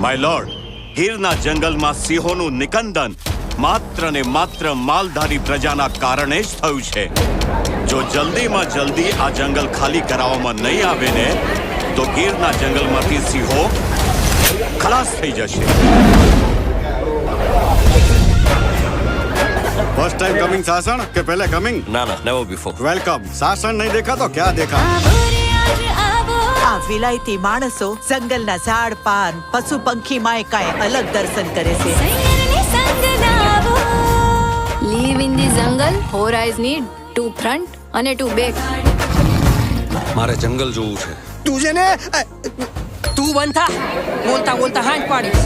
My lord, ગીરના જંગલમાં સિંહોનું નિકંદન માત્ર ને માત્ર માલધારી પ્રજાના કારણે જ થયું છે. જો જલ્દીમાં જલ્દી આ જંગલ ખાલી કરાવવામાં નહીં આવે ને તો ગીરના જંગલમાંથી સિંહો ખલાસ થઈ જશે. फर्स्ट टाइम कमिंग सासन के पहले कमिंग? ના ના, નેવર બિફોર. वेलकम. सासन नहीं देखा तो क्या देखा? આ વિલાયતી માણસો જંગલના ઝાડ પાન પશુ પંખી માં કાંઈ અલગ દર્શન કરે છે. Live in the jungle. Four eyes need two front અને ટુ બેક. મારે જંગલ જોવું છે. તું છે ને તું બનતા બોલતા બોલતા હાંજ પાડીશ.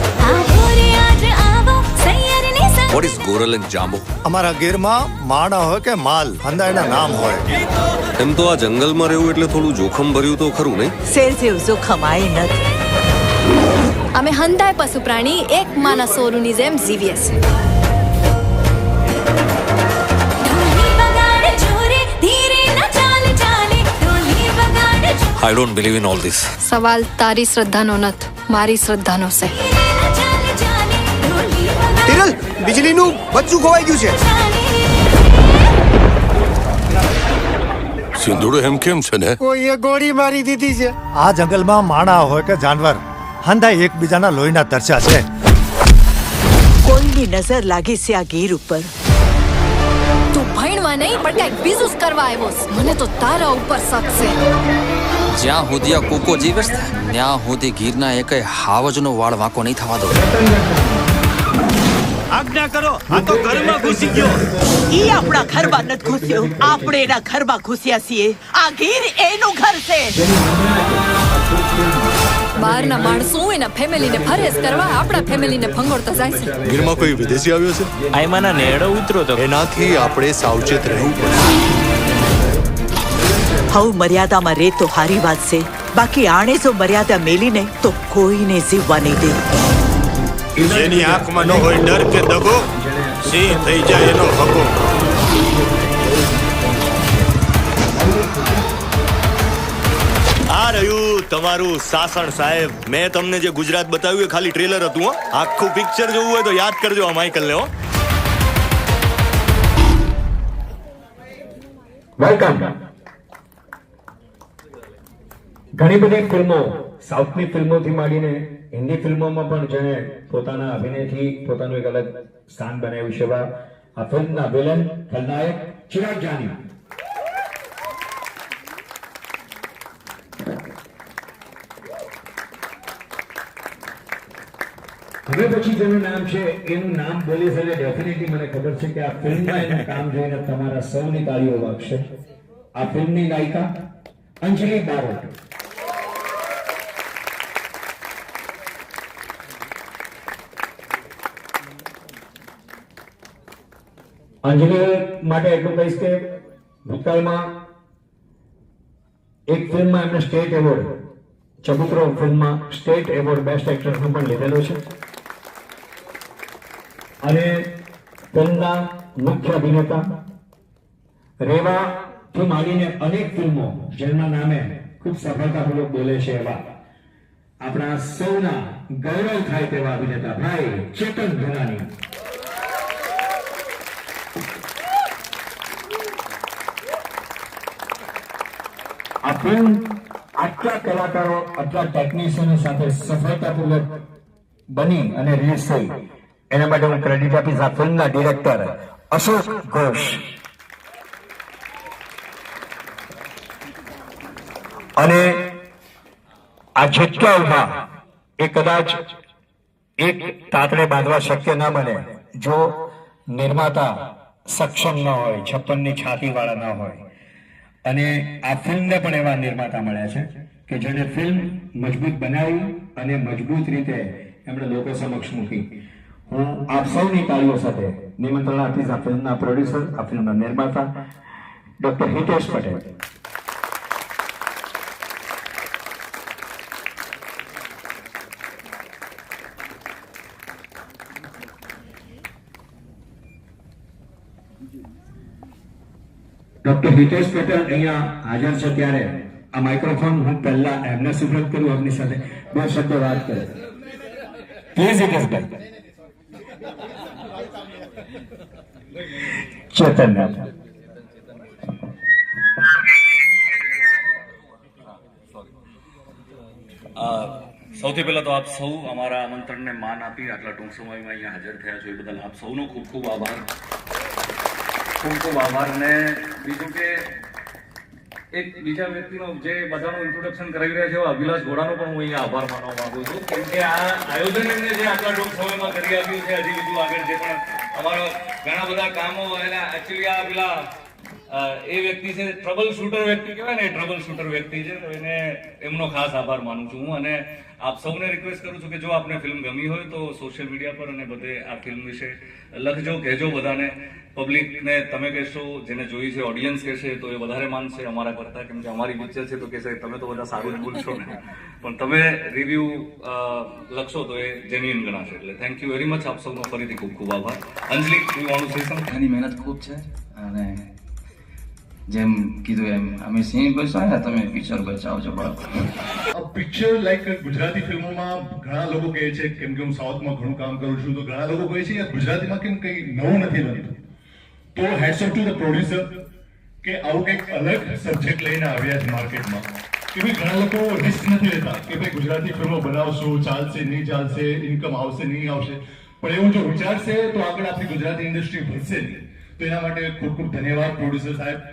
વોટ ઇઝ ગોરલ એન્ડ જાંબો? અમારા ગીરમાં માણા હોય કે માલ અંદાજના નામ હોય. એમ તો આ જંગલમાં રહેવું એટલે થોડું જોખમ ભર્યું તો ખરું નહીં? શેર જેવું જોખમ આય નથી. અમે હંધાય પશુ પ્રાણી એક માના સોરુની જેમ જીવીએ છીએ. I don't believe in all this. સવાલ તારી શ્રદ્ધાનો નથી, મારી શ્રદ્ધાનો છે. હિરલ, વીજળીનું બચ્ચું ખોવાઈ ગયું છે. સિંધુડો એમ કેમ છે ને? કોઈએ ગોળી મારી દીધી છે. આ જંગલમાં માણા હોય કે જાનવર હંધાય એકબીજાના લોહીના તરસ્યા છે. કોઈની નજર લાગી છે આ ગીર ઉપર. તું ભણવા નહીં પણ કઈક બીજું જ કરવા આવ્યો છે. મને તો તારા ઉપર શક છે. જ્યાં સુધી આ કૂકો જીવે છે ત્યાં સુધી ગીરના એકેય હાવજનો વાળ વાંકો નહીં થવા દો. આજ્ઞા કરો, આ તો ઘરમાં ઘૂસી ગયો. ઈ આપણા ઘરમાં નથી ઘૂસ્યો, આપણે એના ઘરમાં ઘૂસ્યા છીએ. આ ગીર એનું ઘર છે. બહારના માણસો એના ફેમિલીને ફરેજ કરવા આપણા ફેમિલીને ભંગોળતા જાય છે. ગીરમાં કોઈ વિદેશી આવ્યો છે? આયમાના નેડો ઉતરો તો એનાથી આપણે સાવચેત રહેવું પડે. હવ મર્યાદામાં રે તો હારી વાત છે, બાકી આણે જો મર્યાદા મેલીને તો કોઈને જીવવા નહીં દે. જેની આંખમાં ન હોય ડર કે દગો, સિંહ થઈ જાય એનો હગો. આ રહ્યું તમારું સાસણ સાહેબ. મેં તમને જે ગુજરાત બતાવ્યું એ ખાલી ટ્રેલર હતું. હો, આખું પિક્ચર જોવું હોય તો યાદ કરજો આ માઈકલને. હો, વેલકમ. ઘણી બધી ફિલ્મો, સાઉથની ફિલ્મોથી માંડીને હિન્દી ફિલ્મોમાં પણ જેણે પોતાના અભિનયથી પોતાનું એક અલગ સ્થાન બનાવ્યું છે. આ ફિલ્મના વિલન ખલનાયક ચિરાગ જાની. હવે પછી જેનું નામ છે એનું નામ બોલીશ એટલે ડેફિનેટલી મને ખબર છે કે આ ફિલ્મમાં એનું કામ જોઈને તમારા સૌની તાળીઓ વાગશે. આ ફિલ્મની નાયિકા અંજલિ બારોટ. અંજલિ માટે એટલું કહીશ કે ભૂતકાળમાં એક ફિલ્મમાં એમને સ્ટેટ એવોર્ડ, ચબુતરો ફિલ્મમાં સ્ટેટ એવોર્ડ બેસ્ટ એક્ટ્રેસનો પણ લીધેલો છે. અને ફિલ્મના મુખ્ય અભિનેતા રેવા થી માંડીને અનેક ફિલ્મો જેમના નામે ખૂબ સફળતાપૂર્વક બોલે છે એવા આપણા સૌના ગૌરવ થાય તેવા અભિનેતા ભાઈ ચેતન ધનાની. આ ફિલ્મ આટલા કલાકારો, આટલા ટેકનિશિયનો સાથે સફળતાપૂર્વક બની અને રિલીઝ થઈ એના માટે હું ક્રેડિટ આપીશ આ ફિલ્મના ડિરેક્ટર અશોક ઘોષ. અને આ જગ્યા ઉભા એ કદાચ એક તાતડે બાંધવા શક્ય ના બને જો નિર્માતા સક્ષમ ન હોય, 56ની છાતી વાળા ન હોય. અને આ ફિલ્મને પણ એવા નિર્માતા મળ્યા છે કે જેને ફિલ્મ મજબૂત બનાવી અને મજબૂત રીતે એમણે લોકો સમક્ષ મૂકી. હું આપ સૌની તાળીઓ સાથે નિમંત્રણ આપીશ આ ફિલ્મના પ્રોડ્યુસર, આ ફિલ્મના નિર્માતા ડોક્ટર હિતેશ પટેલ. ડોક્ટર હિતેશ પટેલ અહીંયા હાજર છે ત્યારે આ માઇક્રોફોન હું પહેલા એમને સુપ્રત કરું, આપની સાથે બે શબ્દો વાત કરે. પ્લીઝ હિતેશભાઈ. ચેતન્ય. સૌથી પહેલા તો આપ સૌ અમારા આમંત્રણને માન આપી આટલા ટૂંક સમયમાં અહીંયા હાજર થયા છો એ બદલ આપ સૌનો ખૂબ ખૂબ આભાર. ખૂબ ખૂબ આભાર. અને બીજું કે એક બીજા વ્યક્તિનો જે બધાનું ઇન્ટ્રોડક્શન કરાવી રહ્યા છે એવા અભિલાષ ઘોડાનો પણ હું અહીંયા આભાર માનવા માંગુ છું, કેમ કે આ આયોજન એમને જે આટલા ટૂંક સમયમાં કરી આપ્યું છે. હજી બીજું આગળ જે પણ અમારો ઘણા બધા કામો એના એકચ્યુઅલી આ પેલા એ વ્યક્તિ છે ટ્રબલ શૂટર વ્યક્તિ કહેવાય ને, ટ્રબલ શૂટર વ્યક્તિ છે, તો એને એમનો ખાસ આભાર માનું છું હું. અને આપ સૌને રિક્વેસ્ટ કરું છું કે જો આપને ફિલ્મ ગમી હોય તો સોશિયલ મીડિયા પર અને બધે આ ફિલ્મ વિશે લખજો, કહેજો બધાને. પબ્લિકને તમે કહેશો, જેને જોઈ છે ઓડિયન્સ કહેશે તો એ વધારે માનશે અમારા કરતા, કેમ કે અમારી પિક્ચર છે તો કહેશે તમે તો બધા સારું જ બોલશો ને, પણ તમે રિવ્યુ લખશો તો એ જેન્યુઇન ગણાશે. એટલે થેન્ક યુ વેરી મચ. આપ સૌનો ફરીથી ખૂબ ખૂબ આભાર. Anjali, you want to say something? એની મહેનત ખૂબ છે અને જેમ કીધું એમ અમે સિંહ બચાવ્યા, તમે પિક્ચર બચાવજો બાળકો. પિક્ચર લાઈક ગુજરાતી ફિલ્મોમાં ઘણા લોકો કહે છે, કેમ કે હું સાઉથમાં ઘણું કામ કરું છું, તો ઘણા લોકો કહે છે યાર ગુજરાતીમાં કેમ કંઈ નવું નથી બનતું. તો heads of to the producer કે આવું કંઈક અલગ સબ્જેક્ટ લઈને આવ્યા છે માર્કેટમાં, કે ભાઈ ઘણા લોકો રિસ્ક નથી લેતા કે ભાઈ ગુજરાતી ફિલ્મો બનાવશું, ચાલશે નહીં ચાલશે, ઇન્કમ આવશે નહીં આવશે, પણ એવું જો વિચારશે તો આગળ આપણી ગુજરાતી ઇન્ડસ્ટ્રી વધશે નહીં. તો એના માટે ખૂબ ખૂબ ધન્યવાદ પ્રોડ્યુસર સાહેબ.